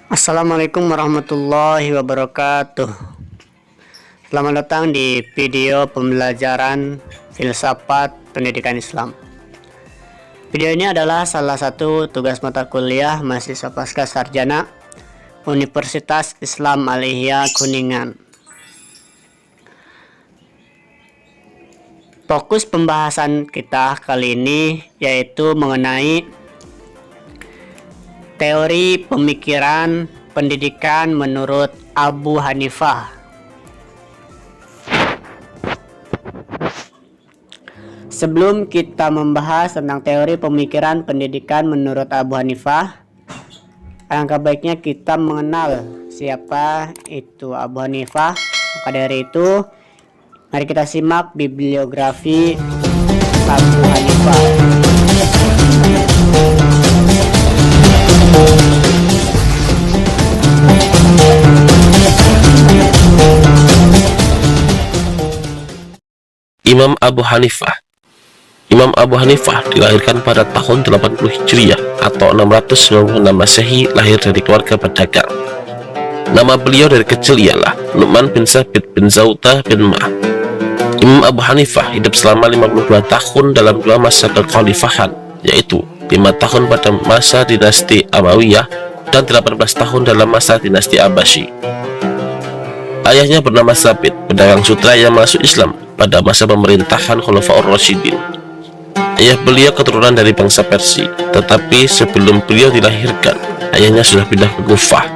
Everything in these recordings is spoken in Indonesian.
Assalamualaikum warahmatullahi wabarakatuh. Selamat datang di video pembelajaran filsafat pendidikan Islam. Video ini adalah salah satu tugas mata kuliah mahasiswa pasca sarjana Universitas Islam Al-Ihya Kuningan. Fokus pembahasan kita kali ini yaitu mengenai teori pemikiran pendidikan menurut Abu Hanifah. Sebelum kita membahas tentang teori pemikiran pendidikan menurut Abu Hanifah, alangkah baiknya kita mengenal siapa itu Abu Hanifah. Maka dari itu, mari kita simak bibliografi Abu Hanifah. Imam Abu Hanifah. Imam Abu Hanifah dilahirkan pada tahun 80 Hijriah atau 696 Masehi, lahir dari keluarga pedagang. Nama beliau dari kecil ialah Luqman bin Sabit bin Zautah bin Ma'ah. Imam Abu Hanifah hidup selama 52 tahun dalam dua masa kekhalifahan, yaitu 5 tahun pada masa dinasti Amawiyah dan 18 tahun dalam masa dinasti Abbasi. Ayahnya bernama Sabit, pedagang sutra yang masuk Islam pada masa pemerintahan Khulafaur Rasyidin. Ayah beliau keturunan dari bangsa Persia, tetapi sebelum beliau dilahirkan, ayahnya sudah pindah ke Kufah.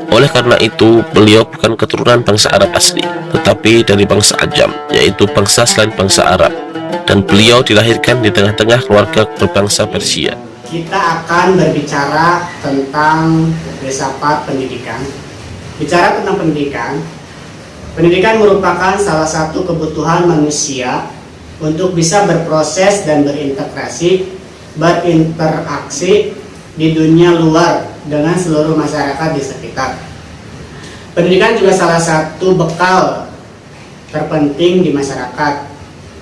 Oleh karena itu, beliau bukan keturunan bangsa Arab asli, tetapi dari bangsa Ajam, yaitu bangsa selain bangsa Arab. Dan beliau dilahirkan di tengah-tengah keluarga berbangsa Persia. Kita akan berbicara tentang filsafat pendidikan. Bicara tentang pendidikan, pendidikan merupakan salah satu kebutuhan manusia untuk bisa berproses dan berinteraksi di dunia luar dengan seluruh masyarakat di sekitar. Pendidikan juga salah satu bekal terpenting di masyarakat.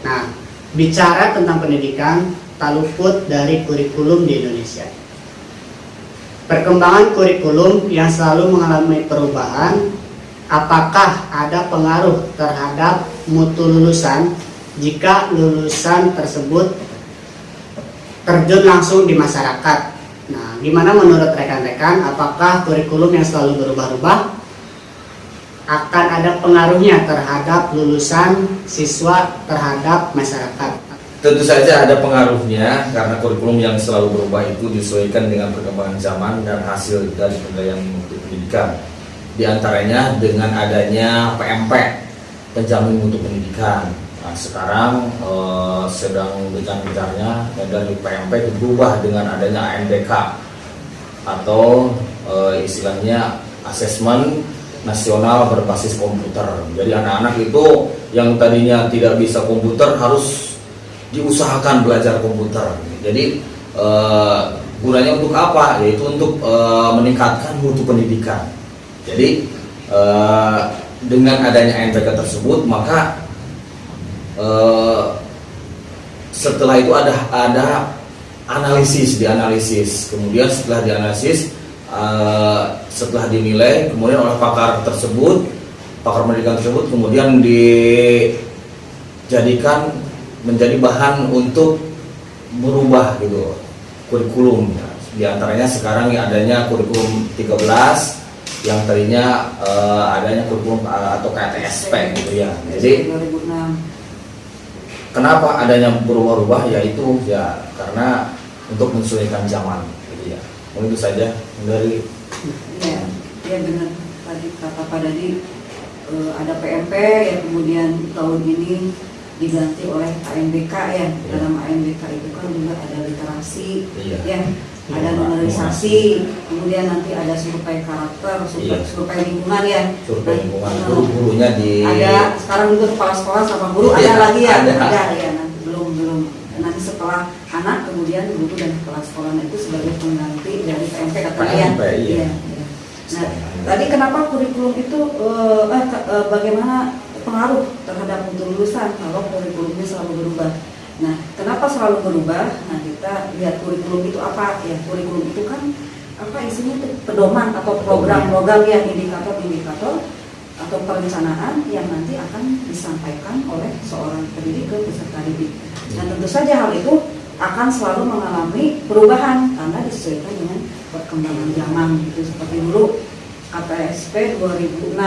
Nah, bicara tentang pendidikan tak luput dari kurikulum di Indonesia. Perkembangan kurikulum yang selalu mengalami perubahan. Apakah ada pengaruh terhadap mutu lulusan jika lulusan tersebut terjun langsung di masyarakat? Nah, gimana menurut rekan-rekan? Apakah kurikulum yang selalu berubah-ubah akan ada pengaruhnya terhadap lulusan siswa terhadap masyarakat? Tentu saja ada pengaruhnya, karena kurikulum yang selalu berubah itu disesuaikan dengan perkembangan zaman dan hasil dari penilaian mutu pendidikan. Di antaranya dengan adanya PMP, penjamin mutu pendidikan. Nah, sekarang sedang gencar-gencarnya dan dari PMP itu berubah dengan adanya ANBK atau istilahnya asesmen nasional berbasis komputer. Jadi anak-anak itu yang tadinya tidak bisa komputer harus diusahakan belajar komputer. Jadi gunanya untuk apa? Yaitu untuk meningkatkan mutu pendidikan. Jadi dengan adanya ANBK tersebut, maka setelah itu ada dianalisis. Kemudian setelah dianalisis, setelah dinilai, kemudian oleh pakar pendidikan tersebut, kemudian dijadikan menjadi bahan untuk merubah gitu kurikulum. Di antaranya sekarang adanya kurikulum 13 yang tadinya adanya kurikulum atau KTSP gitu ya. Jadi kenapa adanya berubah-ubah, yaitu ya karena untuk menyesuaikan zaman gitu ya. Mungkin itu saja dari ya benar tadi kata Pak Dadi, ada PMP yang kemudian tahun ini diganti oleh ANBK ya. Dalam ANBK itu kan juga ada literasi ya, ada numerisasi, kemudian nanti ada survei karakter, survei lingkungan ya. Survei lingkungan, guru-gurunya ada sekarang juga kepala sekolah sama guru ada lagi ya. Ada ya, nanti belum nanti setelah anak kemudian guru dan kepala sekolah itu sebagai pengganti dari PMP katanya ya. Iya. Nah, tadi kenapa kurikulum itu bagaimana pengaruh terhadap mutu lulusan kalau kurikulumnya selalu berubah? Nah, kenapa selalu berubah? Nah, kita lihat kurikulum itu apa ya? Kurikulum itu kan apa isinya tuh, pedoman atau program-program yang indikator-indikator atau perencanaan yang nanti akan disampaikan oleh seorang pendidik ke peserta didik. Dan tentu saja hal itu akan selalu mengalami perubahan karena disesuaikan dengan perkembangan zaman gitu. Seperti dulu KTSP 2006.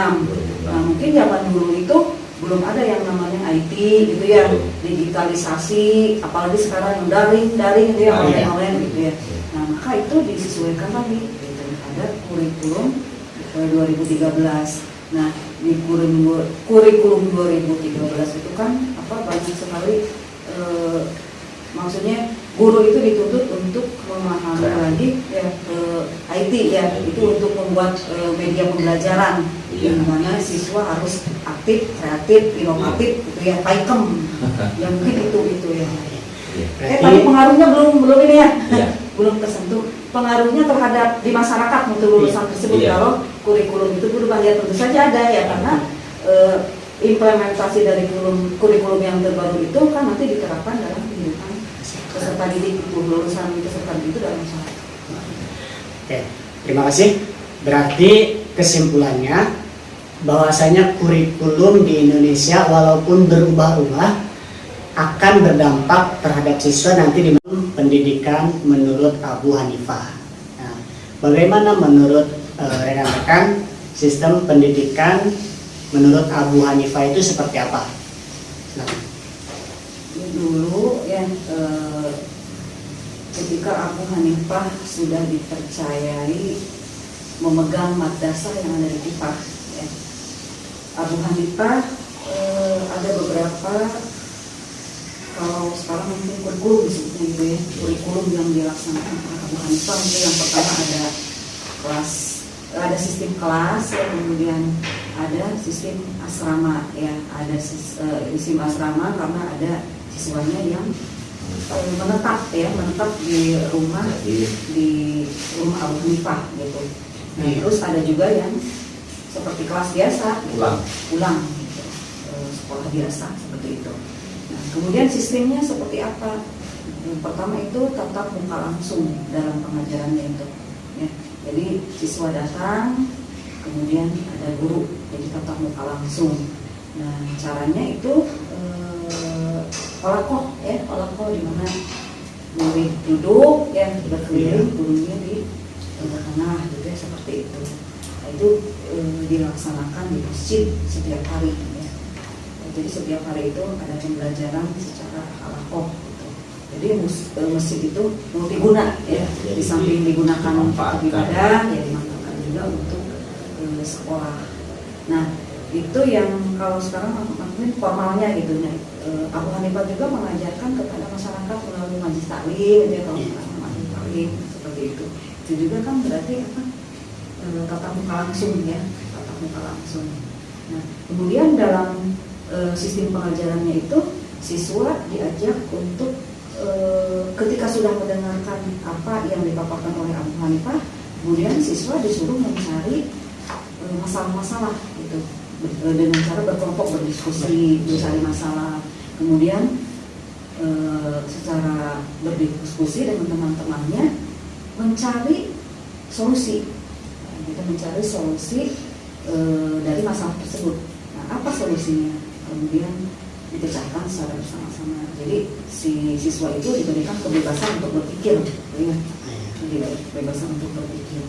Nah, mungkin zaman dulu itu belum ada yang namanya IT gitu ya, digitalisasi, apalagi sekarang daring gitu ya, online gitu ya. Nah, maka itu disesuaikan lagi gitu. Ada kurikulum 2013. Nah, di kurikulum 2013 itu kan banyak sekali maksudnya guru itu dituntut untuk memahami lagi ya IT ya, itu untuk membuat media pembelajaran di mana siswa harus aktif, kreatif, inovatif gitu ya, PAIKEM yang mungkin itu ya. Tapi pengaruhnya belum ini ya, belum tersentuh. Pengaruhnya terhadap di masyarakat untuk lulusan tersebut kalau kurikulum itu berubah ya tentu saja ada ya, karena implementasi dari kurikulum yang terbaru itu kan nanti diterapkan dalam kehidupan peserta didik itu, lulusan peserta didik itu dalam masyarakat. Oke, terima kasih. Berarti kesimpulannya bahwasanya kurikulum di Indonesia walaupun berubah-ubah akan berdampak terhadap siswa nanti di pendidikan menurut Abu Hanifah. Nah, bagaimana menurut rekan-rekan sistem pendidikan menurut Abu Hanifah itu seperti apa? Nah. Dulu ya ketika Abu Hanifah sudah dipercayai memegang madrasah yang ada di Tifah ya. Abu Hanifah ada beberapa, kalau sekarang mungkin kurikulum disebutnya gitu ya, kurikulum yang dilaksanakan oleh Abu Hanifah itu yang pertama ada sistem kelas ya, kemudian ada sistem asrama ya, ada sistem asrama karena ada siswanya yang menetap di rumah Abu Hanifah gitu. Nah, terus ada juga yang seperti kelas biasa pulang gitu, sekolah biasa seperti itu. Nah, kemudian sistemnya seperti apa? Yang pertama itu tatap muka langsung dalam pengajarannya itu ya. Jadi siswa datang, kemudian ada guru, jadi tatap muka langsung. Nah, caranya itu olakoh di mana murid duduk ya berkeliling, gurunya di tengah gitu ya, seperti itu. Nah, itu dilaksanakan di masjid setiap hari ya. Jadi setiap hari itu ada pembelajaran secara olakoh gitu. Jadi masjid itu multiguna ya, di samping digunakan untuk ibadah ya dimanfaatkan juga untuk sekolah. Nah, itu yang kalau sekarang mungkin formalnya gitu ya. Abu Hanifah juga mengajarkan kepada masyarakat melalui majlis taklim gitu ya, kalau sekarang majlis taklim seperti itu. Itu juga kan berarti tatap muka langsung ya, tatap muka langsung. Nah, kemudian dalam sistem pengajarannya itu siswa diajak untuk ketika sudah mendengarkan apa yang dipaparkan oleh Abu Hanifah, kemudian siswa disuruh mencari masalah-masalah gitu, dengan cara berkelompok berdiskusi, mencari masalah, kemudian secara berdiskusi dengan teman-temannya mencari solusi. Kita mencari solusi dari masalah tersebut. Nah, apa solusinya? Kemudian dipecahkan secara bersama-sama. Jadi si siswa itu diberikan kebebasan untuk berpikir, ya, kebebasan untuk berpikir.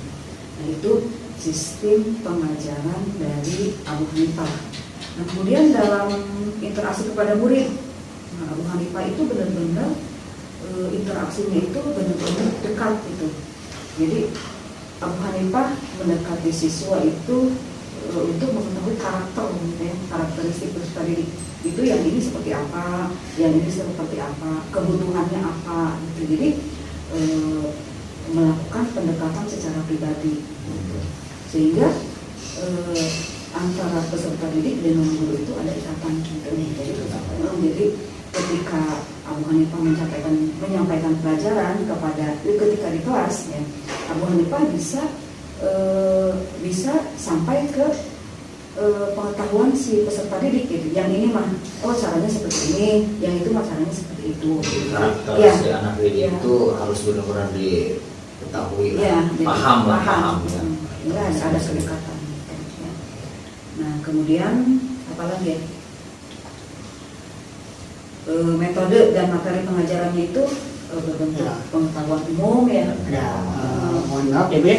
Nah, itu sistem pengajaran dari Abu Hanifah. Nah, kemudian dalam interaksi kepada murid, Abu Hanifah itu benar-benar interaksinya itu benar-benar dekat itu. Jadi Abu Hanifah mendekati siswa itu untuk mengetahui karakteristik peserta didik itu, yang ini seperti apa, yang ini seperti apa, kebutuhannya apa gitu. Jadi melakukan pendekatan secara pribadi sehingga antara peserta didik dan guru itu ada ikatan gitu. Jadi ketika Abu Hanifah menyampaikan pelajaran ketika di kelas ya, Abu Hanifah bisa sampai ke pengetahuan si peserta didik gitu. Yang ini mah caranya seperti ini, yang itu mah caranya seperti itu. Karakter si anak didik itu harus benar-benar ketahui lah. Ya, jadi paham lah, paham ya. Ya, ada kedekatan. Ya. Nah, kemudian apa lagi ya? Metode dan materi pengajarannya itu berbentuk Ya. pengetahuan umum ya. Ada, mohon maaf ya Bu ya.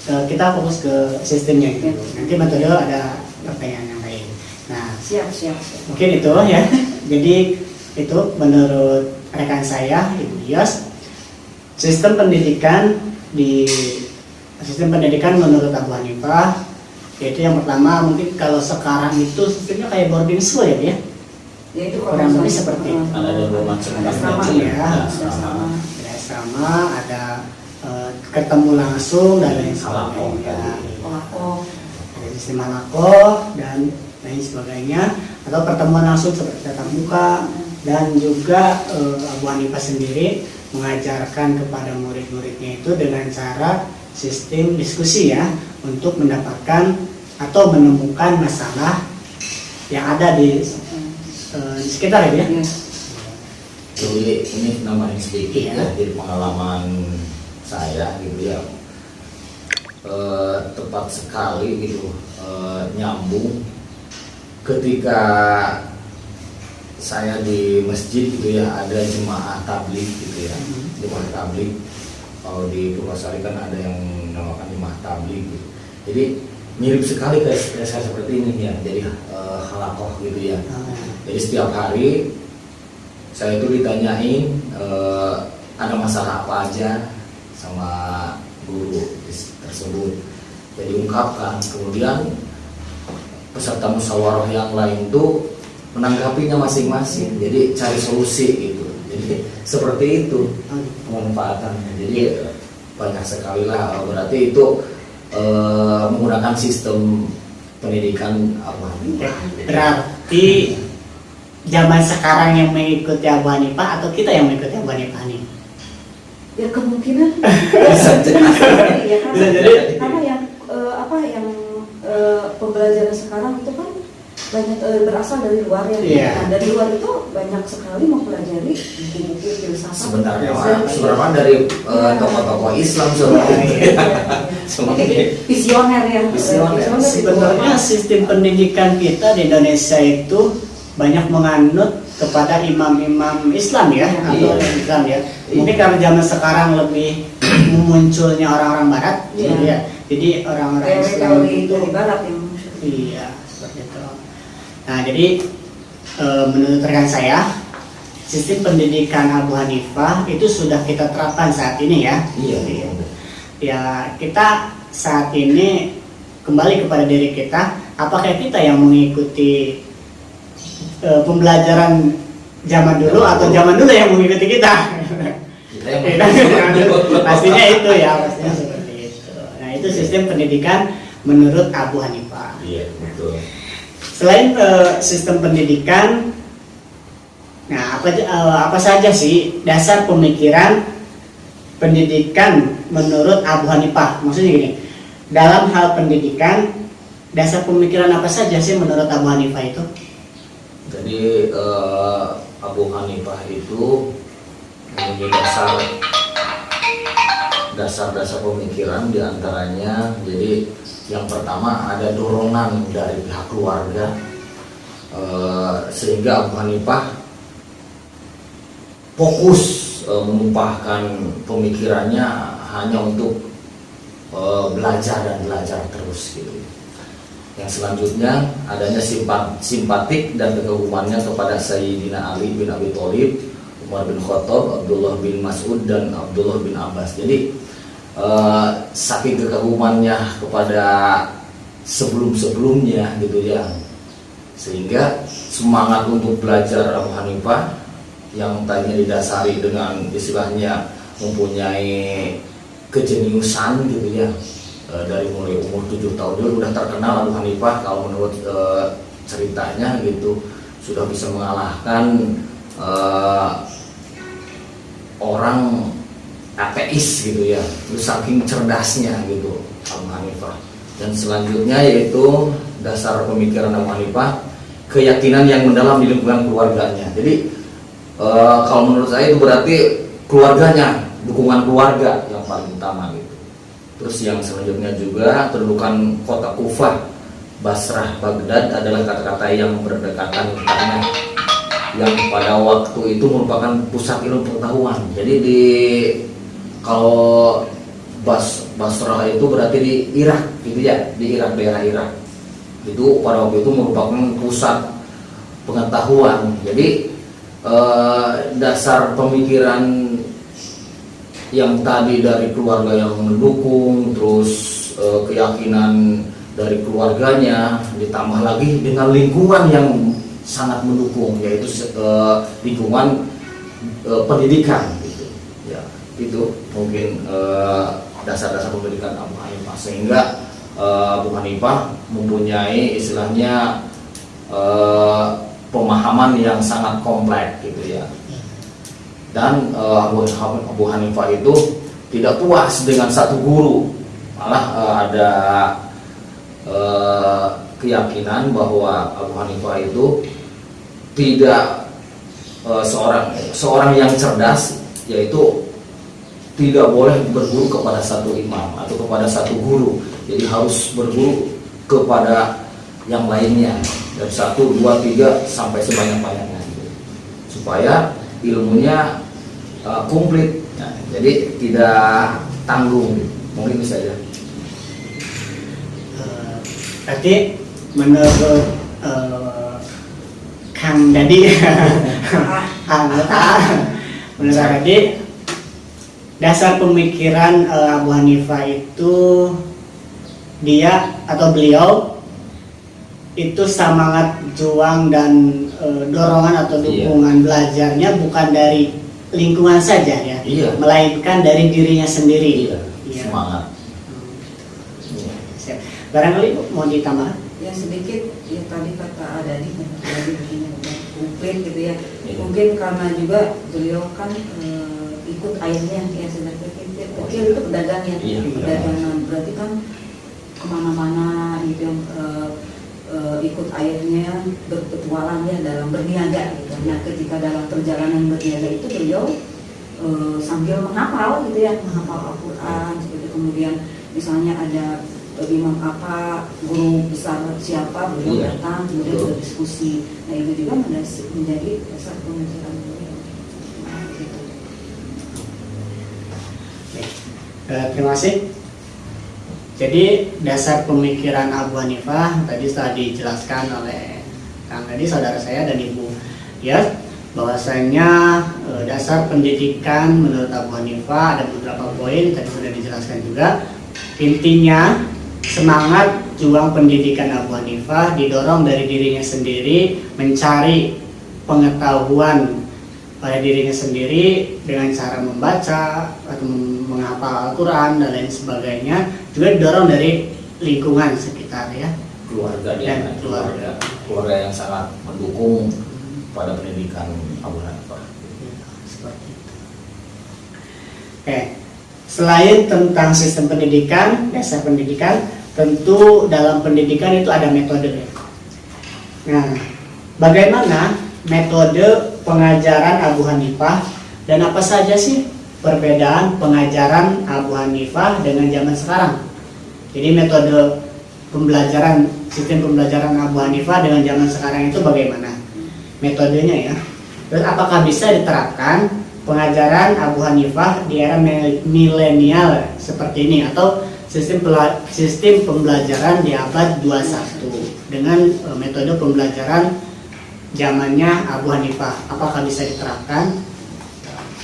Kita fokus ke sistemnya gitu. Nanti metode ada pertanyaan yang lain. Nah, Siap. mungkin itu ya. Jadi itu menurut rekan saya Ibu Dias, sistem pendidikan menurut Abu Hanifah, yaitu yang pertama mungkin kalau sekarang itu sistemnya kayak boarding school ya Bu ya. Ya itu Kurang lebih seperti itu. Ada dua macam asrama ya. ya. Asrama. Ada asrama, ada ketemu langsung dan lain Halakoh sebagainya. Oh, Ada sistem halakoh dan lain sebagainya, atau pertemuan langsung seperti tatap muka. Dan juga Abu Hanifah sendiri mengajarkan kepada murid-muridnya itu dengan cara sistem diskusi ya, untuk mendapatkan atau menemukan masalah yang ada di sekitar ya. Iya. Jadi ini nambahin sedikit Iya. ya, dari pengalaman saya gitu ya, tepat sekali gitu, nyambung ketika saya di masjid gitu ya, ada jemaah tabligh gitu ya. Jemaah tabligh, kalau di Purwasari kan ada yang menamakan jemaah tabligh gitu. Jadi mirip sekali kayak saya seperti ini ya, jadi halakoh gitu ya. Jadi setiap hari saya itu ditanyain ada masalah apa aja sama guru tersebut. Jadi ungkapkan, kemudian peserta musyawarah yang lain tuh menanggapinya masing-masing. Jadi cari solusi gitu. Jadi seperti itu pemanfaatannya. Jadi banyak sekali lah. Berarti itu menggunakan sistem pendidikan Abu Hanifah. Berarti zaman sekarang yang mengikuti Abu Hanifah atau kita yang mengikuti Abu Hanifah nih? Ya kemungkinan Bisa jadi. ya, Bisa jadi. karena yang pembelajaran sekarang itu kan banyak berasal dari luar ya. Iya. Nah, dari luar itu banyak sekali mempelajari buku-buku filsafat. Sebenarnya Dan- sebenarnya dari tokoh-tokoh Islam sebenarnya. Jadi visioner ya. Visioner. itu Sebenarnya sistem pendidikan kita di Indonesia itu banyak menganut kepada imam-imam Islam ya, atau Iya. Islam ya. Mungkin karena zaman sekarang lebih munculnya orang-orang Barat, Iya. gitu ya. Jadi orang-orang Islam teori itu, dari barat yang iya seperti itu. Nah, jadi menurut rekan saya, sistem pendidikan Abu Hanifah itu sudah kita terapkan saat ini ya. Iya. Ya, kita saat ini kembali kepada diri kita, apakah kita yang mengikuti pembelajaran zaman dulu atau zaman dulu yang mengikuti kita? Kita yang Pastinya itu ya, pastinya seperti itu. Nah, itu sistem pendidikan menurut Abu Hanifah. Iya, betul. Selain sistem pendidikan, nah apa saja sih dasar pemikiran pendidikan menurut Abu Hanifah? Maksudnya gini, dalam hal pendidikan, dasar pemikiran apa saja sih menurut Abu Hanifah itu? Jadi Abu Hanifah itu mempunyai dasar pemikiran, diantaranya jadi yang pertama ada dorongan dari pihak keluarga, sehingga Abu Hanifah fokus menumpahkan pemikirannya hanya untuk belajar dan belajar terus gitu. Yang selanjutnya adanya simpatik dan kekagumannya kepada Sayyidina Ali bin Abi Thalib, Umar bin Khattab, Abdullah bin Mas'ud dan Abdullah bin Abbas. Jadi saking kekagumannya kepada sebelum-sebelumnya gitu ya, sehingga semangat untuk belajar Abu Hanifah yang tadinya didasari dengan istilahnya mempunyai kejeniusan gitu ya, dari mulai umur 7 tahun dia udah terkenal Abu Hanifah, kalau menurut ceritanya gitu sudah bisa mengalahkan orang ateis gitu ya, itu saking cerdasnya gitu Abu Hanifah. Dan selanjutnya yaitu dasar pemikiran Abu Hanifah, keyakinan yang mendalam di lingkungan keluarganya. Jadi kalau menurut saya itu berarti keluarganya dukungan keluarga yang paling utama gitu. Terus yang selanjutnya juga kedudukan kota Kufah, Basrah, Baghdad adalah kata-kata yang berdekatan karena yang pada waktu itu merupakan pusat ilmu pengetahuan. Jadi kalau Basrah itu berarti di Irak gitu ya, di Irak, daerah Irak. Itu pada waktu itu merupakan pusat pengetahuan. Jadi dasar pemikiran yang tadi dari keluarga yang mendukung, terus keyakinan dari keluarganya, ditambah lagi dengan lingkungan yang sangat mendukung, yaitu lingkungan pendidikan gitu. Ya, itu mungkin dasar-dasar pendidikan Abu Hanifah, sehingga Abu Hanifah mempunyai istilahnya pemahaman yang sangat kompleks gitu ya. Dan Abu Hanifah itu tidak puas dengan satu guru, malah ada keyakinan bahwa Abu Hanifah itu tidak seorang yang cerdas, yaitu tidak boleh berguru kepada satu imam atau kepada satu guru, jadi harus berguru kepada yang lainnya dari 1, 2, 3 sampai sebanyak-banyaknya supaya ilmunya komplit. Nah, jadi tidak tanggung. Mungkin bisa ya. Berarti menurut Kang Dadi, menurut Kang Dadi, dasar pemikiran Abu Hanifah itu dia atau beliau itu semangat juang dan dorongan atau dukungan belajarnya bukan dari lingkungan saja ya, melainkan dari dirinya sendiri. Semangat. Barangkali mau ditambah? Ya sedikit, ya tadi kata Adadi begini udah komplit gitu ya. Mungkin karena juga beliau kan ikut ayahnya ya, sejak kecil itu pedagang ya, pedagangan, berarti kan kemana-mana gitu yang ikut ayahnya berpetualang ya dalam berniaga gitu. Nah ketika dalam perjalanan berniaga itu beliau sambil menghafal gitu ya, menghafal Al-Quran gitu. Kemudian misalnya ada imam apa, guru besar siapa, beliau datang kemudian berdiskusi. Nah itu juga menjadi dasar pemikiran beliau. Nah, gitu. Terima kasih. Jadi dasar pemikiran Abu Hanifah tadi sudah dijelaskan oleh Kang Dadi, saudara saya dan Ibu ya, bahwasanya dasar pendidikan menurut Abu Hanifah ada beberapa poin tadi sudah dijelaskan juga. Intinya semangat juang pendidikan Abu Hanifah didorong dari dirinya sendiri, mencari pengetahuan pada dirinya sendiri dengan cara membaca atau menghafal Al-Quran dan lain sebagainya, juga didorong dari lingkungan sekitar ya, keluarga dan keluarga yang sangat mendukung pada pendidikan Abu Hanifah. Seperti itu. Oke, selain tentang sistem pendidikan, dasar pendidikan, tentu dalam pendidikan itu ada metode. Nah, bagaimana metode pengajaran Abu Hanifah dan apa saja sih perbedaan pengajaran Abu Hanifah dengan zaman sekarang? Jadi metode pembelajaran, sistem pembelajaran Abu Hanifah dengan zaman sekarang itu bagaimana metodenya ya? Terus apakah bisa diterapkan pengajaran Abu Hanifah di era milenial seperti ini, atau sistem pembelajaran di abad 21 dengan metode pembelajaran zamannya Abu Hanifah, apakah bisa diterapkan?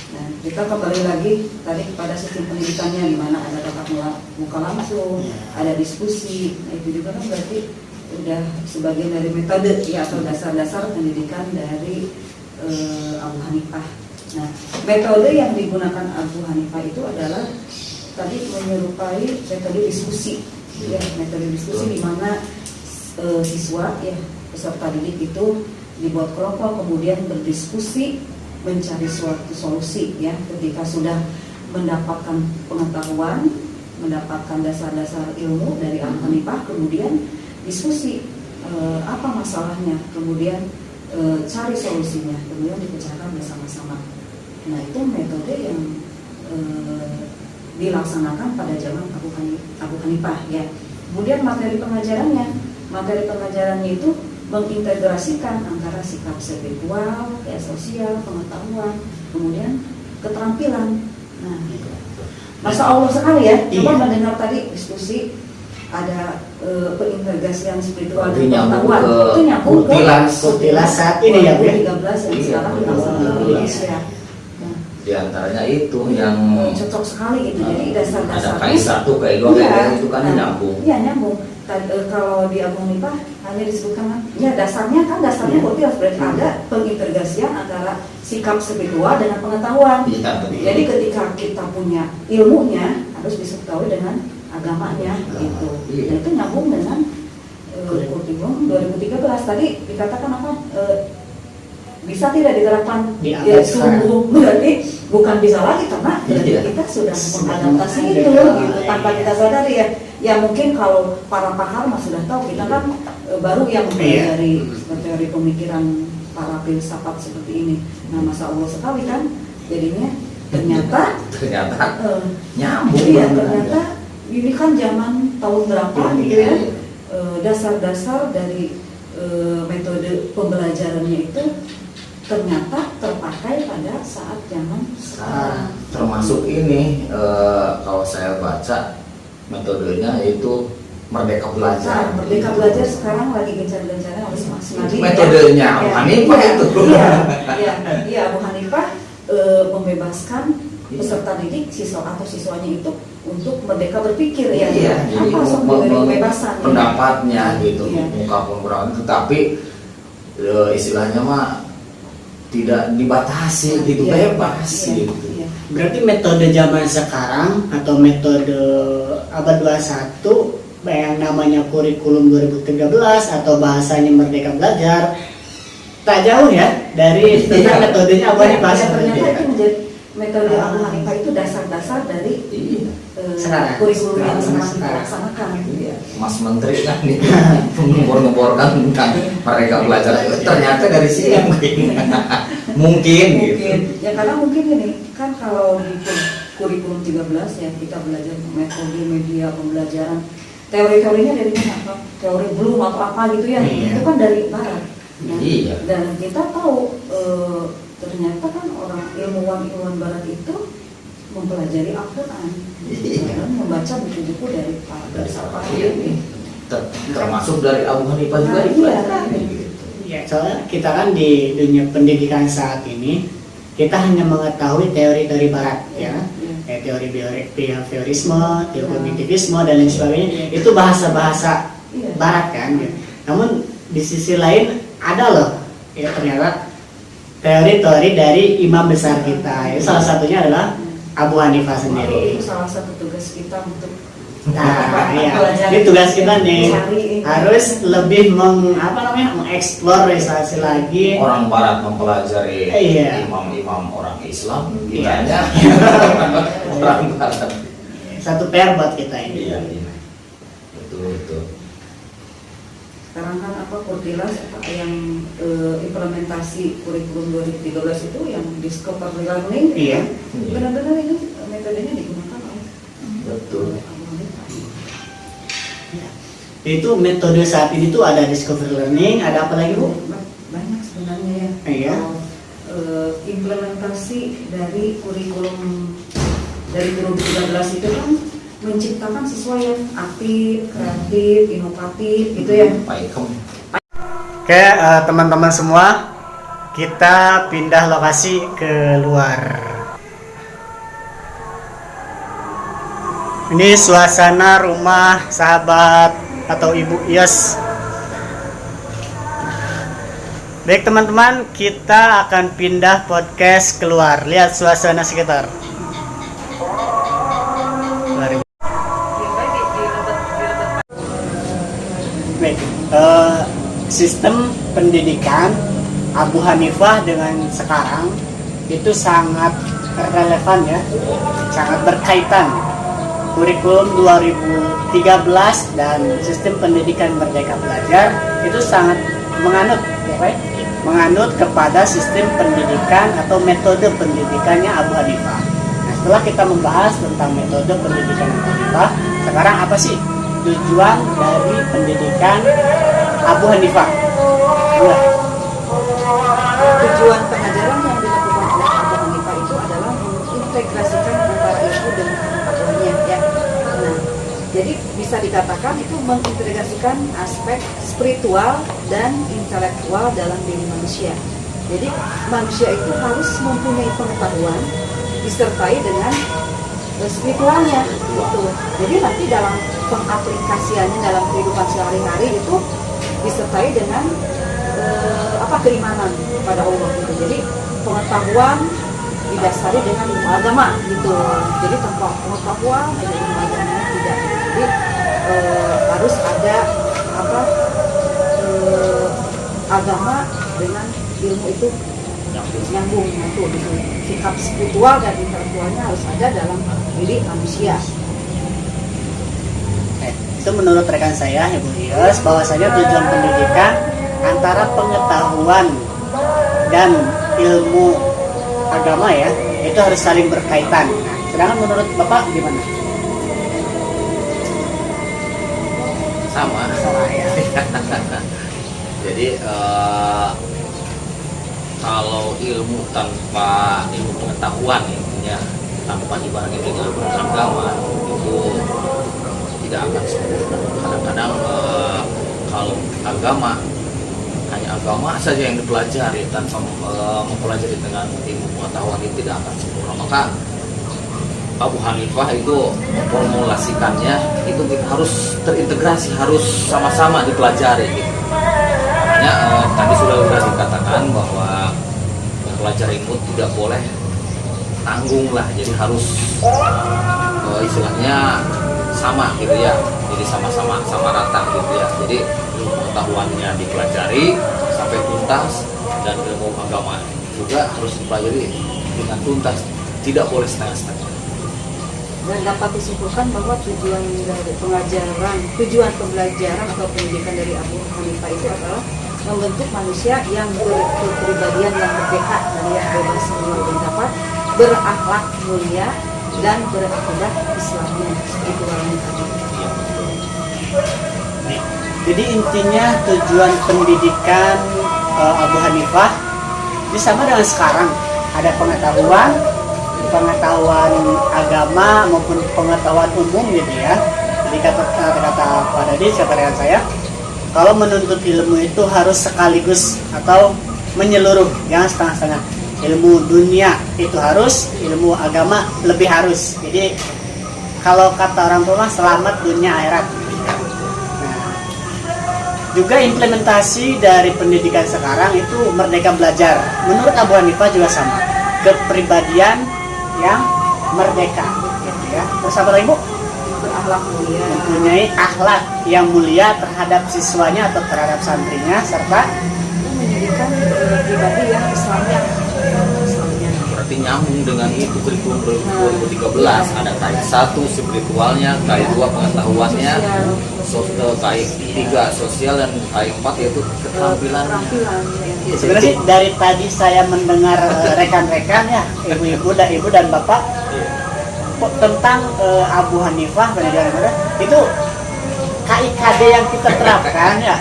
Nah, kita kembali lagi tadi kepada sistem pendidikannya, di mana ada tatap muka langsung, ada diskusi. Nah, itu juga kan berarti udah sebagian dari metode ya, atau dasar-dasar pendidikan dari Abu Hanifah. Nah, metode yang digunakan Abu Hanifah itu adalah tadi menyerupai metode diskusi, ya, metode diskusi di mana siswa ya, peserta didik itu dibuat kelompok, kemudian berdiskusi mencari suatu solusi ya. Ketika sudah mendapatkan pengetahuan, mendapatkan dasar-dasar ilmu dari Abu Hanifah, kemudian diskusi apa masalahnya, kemudian cari solusinya, kemudian dipecahkan bersama-sama. Nah itu metode yang dilaksanakan pada zaman Abu Hanifah ya. Kemudian materi pengajarannya itu mengintegrasikan antara sikap spiritual, ya, sosial, pengetahuan, kemudian keterampilan. Nah, Masya Allah sekali ya. Coba mendengar tadi diskusi ada pengintegrasian spiritual dan pengetahuan. Itu nyambung ke Kutilas saat ini ya, Bu. 2013 yang sekarang dilaksanakan di Indonesia. Di antaranya itu yang Cocok sekali gitu. Jadi dasar-dasarnya ada kaisar tuh kayak gue itu kan nyambung. Iya nyambung. Kalau di Abu Hanifah hanya disebutkan kan, ya dasarnya kutilas berarti ada pengintegrasian antara sikap spiritual dengan pengetahuan. Iya, betul. Jadi ketika kita punya ilmunya harus diketahui dengan agamanya gitu. Iya. Dan itu nyambung dengan kurikulum 2013 tadi dikatakan apa? Bisa tidak diterapkan Di abad sungguh berarti bukan bisa lagi karena Iya. kita sudah mengadaptasi itu gitu tanpa kita sadari ya. Ya mungkin kalau para pakar mah sudah tahu, kita kan baru yang mempelajari teori pemikiran para filsafat seperti ini. Nah, Masya Allah sekali kan jadinya ternyata nyambung. iya ternyata ini kan zaman tahun berapa gitu ya, dasar-dasar dari metode pembelajarannya itu ternyata terpakai pada saat zaman sekarang. Termasuk ini kalau saya baca metodenya itu Merdeka Belajar. Nah, Merdeka Belajar sekarang lagi gencar-gencarnya oleh Mas Nadiem. Metodenya Abu Hanifah itu. Iya, Abu Hanifah membebaskan peserta didik siswanya itu untuk merdeka berpikir ya. Iya, jadi langsung diberi kebebasan pendapatnya gitu, Iya. ungkapan kurang, tetapi istilahnya mah tidak dibatasi gitu, Iya, bebas iya, gitu. iya. Berarti metode zaman sekarang atau metode abad 21 yang namanya kurikulum 2013 atau bahasanya Merdeka Belajar tak jauh ya dari tentang metodenya Abu Hanifah. Ternyata itu menjadi metode Abu Hanifah itu dasar-dasar dari Sekarang. kurikulum yang Sekarang. sedang dilaksanakan. Iya, Mas Menteri kan nih ngebor-ngeborkan tentang Merdeka Belajar. Ternyata dari sini mungkin gitu. Ya karena mungkin ini kan kalau di kurikulum 13 ya kita belajar metode media pembelajaran, teori-teorinya dari mana? Apa? Teori Bloom atau apa gitu ya, Iya. itu kan dari barat. Ya. Iya. Dan kita tahu ternyata kan orang ilmuwan barat itu mempelajari Al-Quran Iya. dan membaca buku-buku dari para filsafat Iya. ini. Termasuk dari Abu Hanifah juga Nah, dipelajari iya. gitu. Ya, soalnya kita kan di dunia pendidikan saat ini kita hanya mengetahui teori dari barat ya, kayak teori behaviorisme, teori kognitivisme dan lain sebagainya. Itu bahasa-bahasa Iya. barat kan. Gitu. Namun di sisi lain ada loh ya ternyata teori-teori dari imam besar kita. Ya, salah satunya adalah Abu Hanifah sendiri. Itu salah satu tugas kita untuk Nah, iya. Pelajari. Ini tugas kita nih Cari. harus lebih mengeksplor lagi. Orang Barat mempelajari Iya. imam-imam orang Islam, Iya. kitanya orang Barat. Satu PR buat kita ini. Iya, iya. Betul. sekarang kan apa Kurtilas yang implementasi kurikulum 2013 itu yang discovery learning Iya. benar-benar ini metodenya digunakan oleh Betul. Itu metode saat ini tuh ada discovery learning, ada apa lagi Bu? Banyak sebenarnya ya. Iya. Implementasi dari kurikulum dari 2013 itu kan menciptakan siswa yang aktif, kreatif, inovatif gitu ya. Baik. Oke, teman-teman semua, kita pindah lokasi ke luar. Ini suasana rumah sahabat atau Ibu Iyos. Baik teman-teman, kita akan pindah podcast keluar. Lihat suasana sekitar. Baik, sistem pendidikan Abu Hanifah dengan sekarang itu sangat relevan ya, sangat berkaitan. Kurikulum 2013 dan sistem pendidikan Merdeka Belajar itu sangat menganut, ya, right? Menganut kepada sistem pendidikan atau metode pendidikannya Abu Hanifah. Nah, setelah kita membahas tentang metode pendidikan Abu Hanifah, sekarang apa sih tujuan dari pendidikan Abu Hanifah? Mulai. Tujuan pengajaran yang dilakukan oleh Abu Hanifah itu adalah mengintegrasikan antara ilmu dengan pengetahuannya, ya. Nah, jadi bisa dikatakan itu mengintegrasikan aspek spiritual dan intelektual dalam diri manusia. Jadi manusia itu harus mempunyai pengetahuan disertai dengan spiritualnya gitu. Jadi nanti dalam pengaplikasiannya dalam kehidupan sehari-hari itu disertai dengan keimanan kepada Allah gitu. Jadi pengetahuan didasari dengan ilmu agama gitu. Jadi tanpa pengetahuan ada ilmu agamanya tidak. Jadi harus ada agama dengan ilmu itu nyambung gitu. Sikap spiritual dan intelektualnya harus ada dalam diri manusia. Itu menurut rekan saya, Ibu Yos, bahwasanya tujuan pendidikan antara pengetahuan dan ilmu agama ya, itu harus saling berkaitan. Sedangkan menurut Bapak gimana? Sama Ya. Jadi kalau ilmu tanpa ilmu pengetahuan intinya tanpa dibarengi dengan agama itu tidak akan sempurna. Kadang-kadang kalau agama hanya agama saja yang dipelajari tanpa mempelajari dengan ilmu pengetahuan itu tidak akan sempurna. Maka Abu Hanifah itu memformulasikannya itu harus terintegrasi, harus sama-sama dipelajari gitu. Makanya tadi sudah dikatakan bahwa mempelajari ilmu tidak boleh tanggung lah, jadi harus istilahnya sama gitu ya, jadi sama-sama sama rata gitu ya. Jadi ilmu pengetahuannya dipelajari sampai tuntas dan ilmu agama juga harus dipelajari dengan tuntas, tidak boleh setengah-setengah. Dan dapat disimpulkan bahwa tujuan dari tujuan pembelajaran atau pendidikan dari Abu Hanifah itu adalah membentuk manusia yang berkepribadian yang merdeka dan yang bebas menurut pendapat, berakhlak mulia dan berakidah Islamnya spiritualnya tadi. Jadi intinya tujuan pendidikan Abu Hanifah ini sama dengan sekarang, ada pengetahuan agama maupun pengetahuan umum gitu ya. Jadi kata Pak Dadi, kata rekan saya, kalau menuntut ilmu itu harus sekaligus atau menyeluruh, jangan setengah-setengah. Ilmu dunia itu harus, ilmu agama lebih harus. Jadi kalau kata orang tua selamat dunia akhirat. Nah, juga implementasi dari pendidikan sekarang itu merdeka belajar. Menurut Abu Hanifah juga sama, kepribadian yang merdeka gitu ya. Terus apa lagi, Bu? Berakhlak mulia, Mempunyai akhlak yang mulia terhadap siswanya atau terhadap santrinya, serta menjadikan pribadi yang Islamnya. Berarti nyambung dengan itu kurikulum 2013, ada kait 1 spiritualnya, kait 2 pengetahuannya, kait 3 sosial, dan kait 4 yaitu keterampilan. sebenarnya sih dari tadi saya mendengar rekan-rekan ya, ibu dan bapak tentang Abu Hanifah pendidikan itu KIKD yang kita terapkan ya,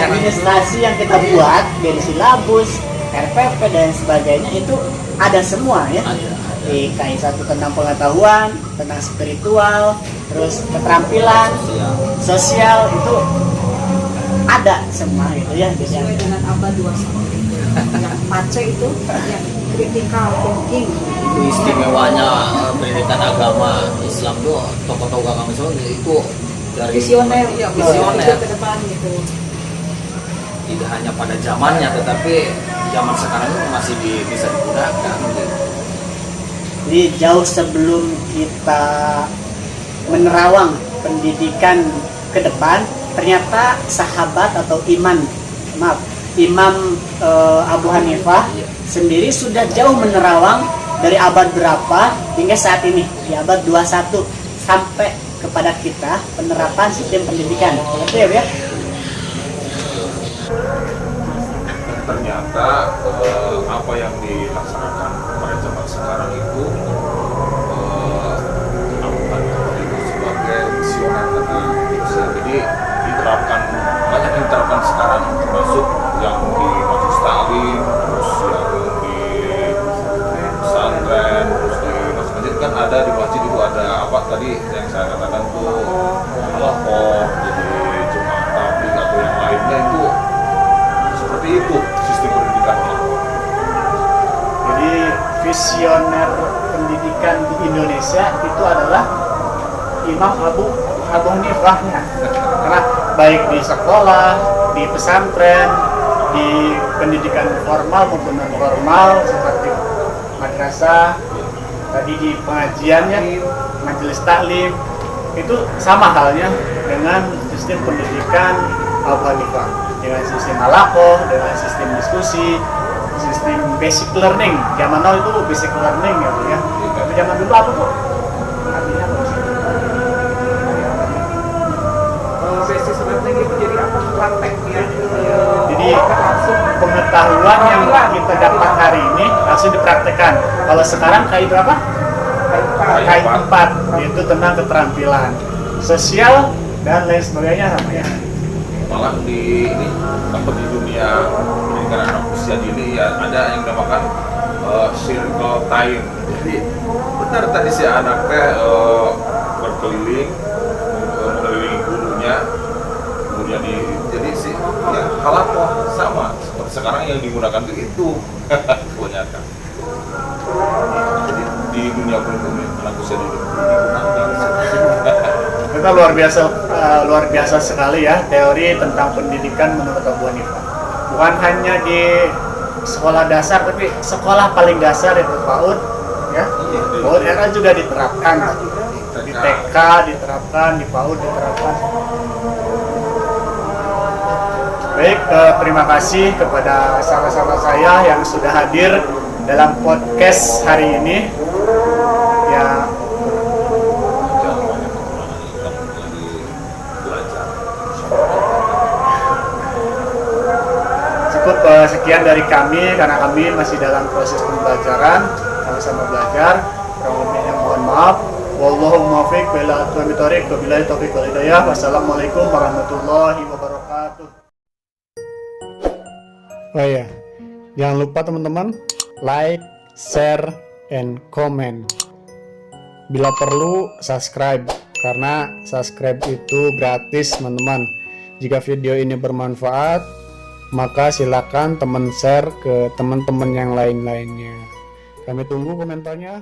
administrasi yang kita buat dari silabus, RPP dan sebagainya itu ada semua ya. Di KI 1 tentang pengetahuan, tentang spiritual, terus keterampilan, sosial itu ada semua itu ya. Sesuai dengan abad 21 yang pace itu yang critical thinking. Itu istimewanya pendidikan agama Islam tuh, tokoh-tokoh agama Islam itu dari Visioner, visioner. ke depan gitu. Tidak hanya pada zamannya, tetapi zaman sekarang itu masih bisa digunakan gitu. Jadi jauh sebelum kita menerawang pendidikan ke depan, ternyata sahabat atau Imam Abu Hanifah sendiri sudah jauh menerawang dari abad berapa hingga saat ini di abad 21 sampai kepada kita penerapan sistem pendidikan. Betul ya? Ternyata apa yang dilaksanakan pada zaman sekarang itu visioner pendidikan di Indonesia itu adalah Imam Abu Hanifahnya. Karena baik di sekolah, di pesantren, di pendidikan formal maupun non formal seperti madrasah, tadi di pengajiannya, majelis taklim, itu sama halnya dengan sistem pendidikan Abu Hanifah, dengan sistem halakoh, dengan sistem diskusi, sistem basic learning. Zaman now itu basic learning ya Bu ya. Tapi zaman dulu apa Bu? Artinya apa sih? Basic learning itu jadi apa? Prakteknya. Jadi pengetahuan yang kita dapat hari ini langsung dipraktekkan. Kalau sekarang KI berapa? KI 4, yaitu tentang keterampilan sosial dan lain sebagainya sama ya. Malah di ini apa di dunia pendidikan anak usia dini ya ada yang dinamakan circle time. Jadi benar tadi si anaknya berkeliling mengelilingi gurunya, kemudian jadi si ya halakoh sama seperti sekarang yang digunakan itu kebanyakan. Jadi di dunia pendidikan anak usia dini Kita luar biasa sekali ya teori tentang pendidikan menurut Abu Hanifah. Bukan hanya di sekolah dasar, tapi sekolah paling dasar itu PAUD, ya. PAUD RA juga diterapkan, di TK diterapkan, di PAUD diterapkan. Baik, terima kasih kepada sahabat-sahabat saya yang sudah hadir dalam podcast hari ini. Ya. Cukup sekian dari kami karena kami masih dalam proses pembelajaran, sama-sama belajar. Kurang lebihnya mohon maaf. Wallahu muwaffiq wal aqwamit wabillahi taufiq wal hidayah. Wassalamualaikum warahmatullahi wabarakatuh. Oh iya, jangan lupa teman-teman like, share, and comment. Bila perlu subscribe karena subscribe itu gratis teman-teman. Jika video ini bermanfaat, maka silakan teman share ke teman-teman yang lain-lainnya. Kami tunggu komentarnya.